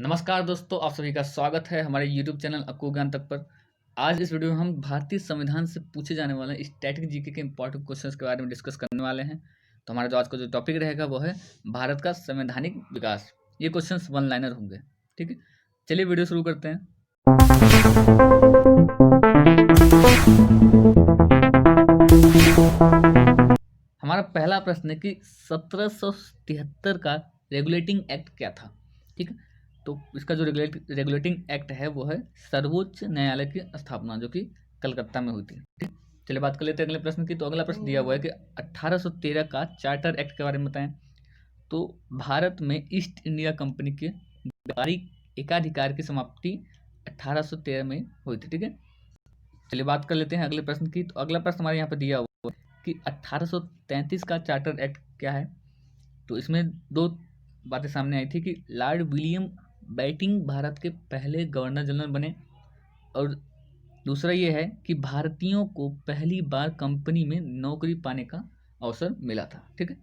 नमस्कार दोस्तों, आप सभी का स्वागत है हमारे YouTube चैनल अक्कू ज्ञान तक पर। आज इस वीडियो में हम भारतीय संविधान से पूछे जाने वाले स्टैटिक जीके के इंपॉर्टेंट क्वेश्चंस के बारे में डिस्कस करने वाले हैं। तो हमारा जो आज का जो टॉपिक रहेगा वो है भारत का संवैधानिक विकास। ये क्वेश्चंस वन लाइनर होंगे। ठीक है, चलिए वीडियो शुरू करते हैं। हमारा पहला प्रश्न है कि 1773 का रेगुलेटिंग एक्ट क्या था। ठीक है, तो इसका जो रेगुलेटिंग एक्ट है वो है सर्वोच्च न्यायालय की स्थापना, जो कि कलकत्ता में हुई थी। ठीक, चलिए बात कर लेते हैं अगले प्रश्न की। तो अगला प्रश्न दिया हुआ है कि 1813 का चार्टर एक्ट के बारे में बताएं। तो भारत में ईस्ट इंडिया कंपनी के व्यापारिक एकाधिकार की समाप्ति 1813 में हुई थी। ठीक है, चलिए बात कर लेते हैं अगले प्रश्न की। तो अगला प्रश्न हमारे यहाँ पे दिया हुआ है कि 1833 का चार्टर एक्ट क्या है। तो इसमें दो बातें सामने आई थी कि लॉर्ड विलियम बेंटिंक भारत के पहले गवर्नर जनरल बने, और दूसरा ये है कि भारतीयों को पहली बार कंपनी में नौकरी पाने का अवसर मिला था। ठीक है,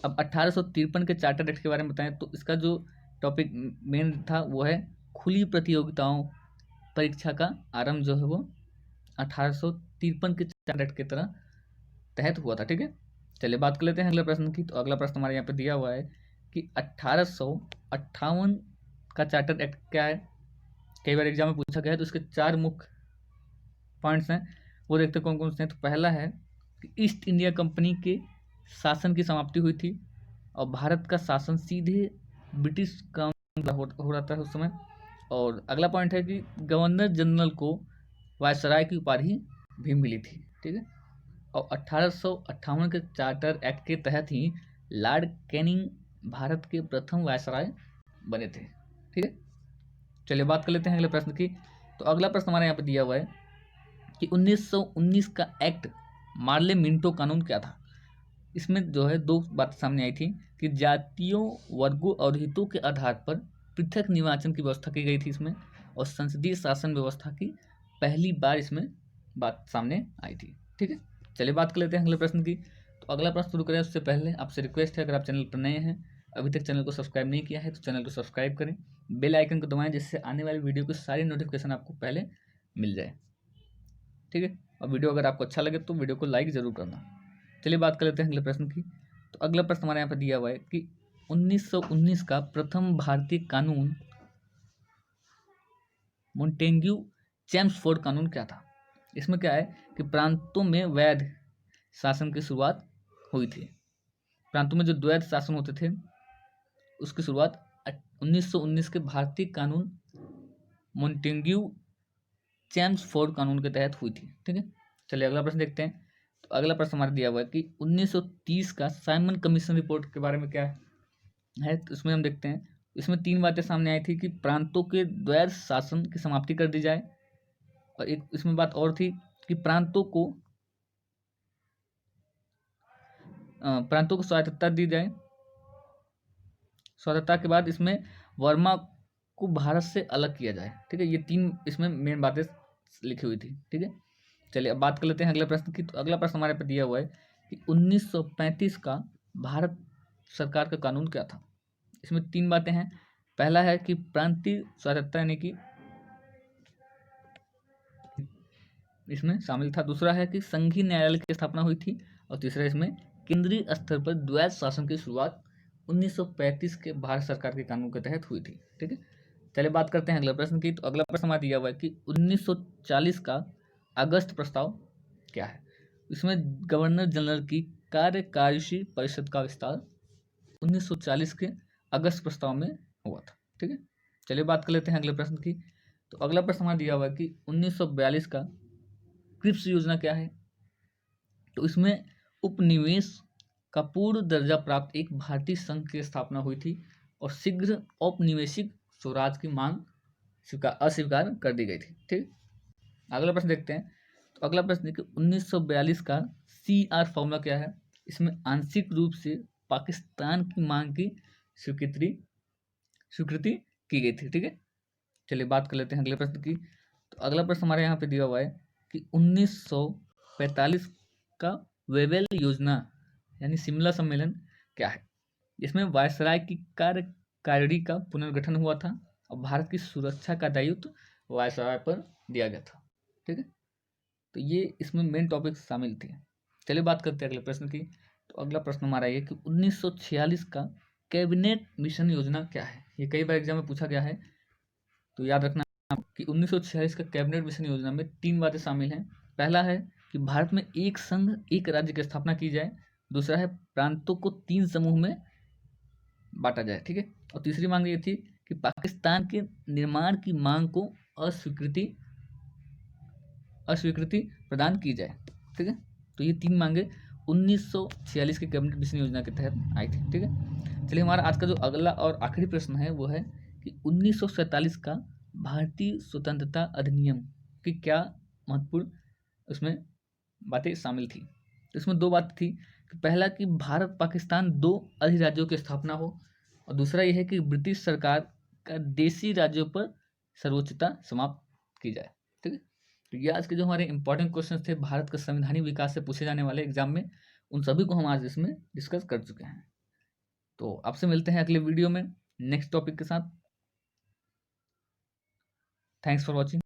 अब 1853 के चार्टर एक्ट के बारे में बताएं। तो इसका जो टॉपिक मेन था वो है खुली प्रतियोगिताओं परीक्षा का आरंभ जो है वो 1853 के चार्टर एक्ट की तरह तहत हुआ था। ठीक है, चलिए बात कर लेते हैं अगले प्रश्न की। तो अगला प्रश्न हमारे यहाँ पे दिया हुआ है कि 1858 का चार्टर एक्ट क्या है। कई बार एग्जाम में पूछा गया है, तो इसके चार मुख्य पॉइंट्स हैं, वो देखते हैं कौन कौन से हैं। तो पहला है कि ईस्ट इंडिया कंपनी के शासन की समाप्ति हुई थी और भारत का शासन सीधे ब्रिटिश का हो रहा था उस समय। और अगला पॉइंट है कि गवर्नर जनरल को वायसराय की उपाधि भी मिली थी। ठीक है, और 1858 के चार्टर एक्ट के तहत ही लॉर्ड कैनिंग भारत के प्रथम वायसराय बने थे। ठीक है, चलिए बात कर लेते हैं अगले प्रश्न की। तो अगला प्रश्न हमारे यहाँ पे दिया हुआ है कि 1919 का एक्ट मार्ले मिंटो कानून क्या था। इसमें जो है दो बातें सामने आई थी कि जातियों, वर्गों और हितों के आधार पर पृथक निर्वाचन की व्यवस्था की गई थी इसमें, और संसदीय शासन व्यवस्था की पहली बार इसमें बात सामने आई थी। ठीक है, चलिए बात कर लेते हैं अगले प्रश्न की। तो अगला प्रश्न शुरू करें उससे पहले आपसे रिक्वेस्ट है, अगर आप चैनल पर नए हैं, अभी तक चैनल को सब्सक्राइब नहीं किया है, तो चैनल को सब्सक्राइब करें, बेल आइकन को दबाएं, जिससे आने वाली वीडियो की सारी नोटिफिकेशन आपको पहले मिल जाए। ठीक है, और वीडियो अगर आपको अच्छा लगे तो वीडियो को लाइक ज़रूर करना। चलिए बात कर लेते हैं अगले प्रश्न की। तो अगला प्रश्न हमारे यहाँ पर दिया हुआ है कि 1919 का प्रथम भारतीय कानून मोंटेग्यू चेम्सफोर्ड कानून क्या था। इसमें क्या है कि प्रांतों में वैध शासन की शुरुआत हुई थी। प्रांतों में जो द्वैध शासन होते थे उसकी शुरुआत 1919 के भारतीय कानून मोंटेग्यू चेम्सफोर्ड कानून के तहत हुई थी। ठीक है, चलिए अगला प्रश्न देखते हैं। तो अगला प्रश्न हमारा दिया हुआ है कि 1930 का साइमन कमीशन रिपोर्ट के बारे में क्या है। तो इसमें हम देखते हैं, इसमें तीन बातें सामने आई थी कि प्रांतों के द्वैध शासन की समाप्ति कर दी जाए, और एक इसमें बात और थी कि प्रांतों को स्वायत्तता दी जाए। स्वायत्तता के बाद इसमें वर्मा को भारत से अलग किया जाए। ठीक है, ये तीन इसमें मेन बातें लिखी हुई थी। ठीक है, चलिए अब बात कर लेते हैं अगले प्रश्न की। तो अगला प्रश्न हमारे पे दिया हुआ है कि 1935 का भारत सरकार का कानून क्या था। इसमें तीन बातें हैं। पहला है कि प्रांतीय स्वायत्तता यानी कि इसमें शामिल था। दूसरा है कि संघीय न्यायालय की स्थापना हुई थी, और तीसरा इसमें केंद्रीय स्तर पर द्वैध शासन की शुरुआत 1935 के भारत सरकार के कानून के तहत हुई थी। ठीक है, चलिए बात करते हैं अगले प्रश्न की। तो अगला प्रश्न हमारा दिया हुआ है कि 1940 का अगस्त प्रस्ताव क्या है। इसमें गवर्नर जनरल की कार्यकारी परिषद का विस्तार 1940 के अगस्त प्रस्ताव में हुआ था। ठीक है, चलिए बात कर लेते हैं अगले प्रश्न की। तो अगला प्रश्न हमारा दिया हुआ है कि 1942 का क्रिप्स योजना क्या है। तो इसमें उपनिवेश का पूर्ण दर्जा प्राप्त एक भारतीय संघ की स्थापना हुई थी, और शीघ्र औपनिवेशिक स्वराज की मांग अस्वीकार कर दी गई थी। ठीक, अगला प्रश्न देखते हैं। तो अगला प्रश्न देखिए, 1942 का CR फॉर्मूला क्या है। इसमें आंशिक रूप से पाकिस्तान की मांग की स्वीकृति की गई थी। ठीक है, चलिए बात कर लेते हैं अगले प्रश्न की। तो अगला प्रश्न हमारे यहाँ पे दिया हुआ है कि 1945 का वेवेल योजना यानी शिमला सम्मेलन क्या है। इसमें वायसराय की कायड़ी का पुनर्गठन हुआ था और भारत की सुरक्षा का दायित्व वायसराय पर दिया गया था। ठीक है, तो ये इसमें मेन टॉपिक शामिल थे। चलिए बात करते हैं अगले प्रश्न की। तो अगला प्रश्न हमारा ये कि 1946 का कैबिनेट मिशन योजना क्या है। ये कई बार एग्जाम में पूछा गया है, तो याद रखना कि 1946 का कैबिनेट मिशन योजना में 3 बातें शामिल हैं। पहला है कि भारत में एक संघ एक राज्य की स्थापना की जाए। दूसरा है प्रांतों को 3 समूह में बांटा जाए। ठीक है, और तीसरी मांग ये थी कि पाकिस्तान के निर्माण की मांग को अस्वीकृति प्रदान की जाए। ठीक है, तो ये 3 मांगे 1946 के कैबिनेट मिशन योजना के तहत आई थी। ठीक है, चलिए हमारा आज का जो अगला और आखिरी प्रश्न है वो है कि 1947 का भारतीय स्वतंत्रता अधिनियम की क्या महत्वपूर्ण उसमें बातें शामिल थी। तो इसमें 2 बात थी कि पहला कि भारत पाकिस्तान 2 अधिराज्यों की स्थापना हो, और दूसरा यह है कि ब्रिटिश सरकार का देशी राज्यों पर सर्वोच्चता समाप्त की जाए। ठीक है, तो ये आज के जो हमारे इंपॉर्टेंट क्वेश्चन थे भारत का संवैधानिक विकास से पूछे जाने वाले एग्जाम में, उन सभी को हम आज इसमें डिस्कस कर चुके हैं। तो आपसे मिलते हैं अगले वीडियो में नेक्स्ट टॉपिक के साथ। Thanks for watching.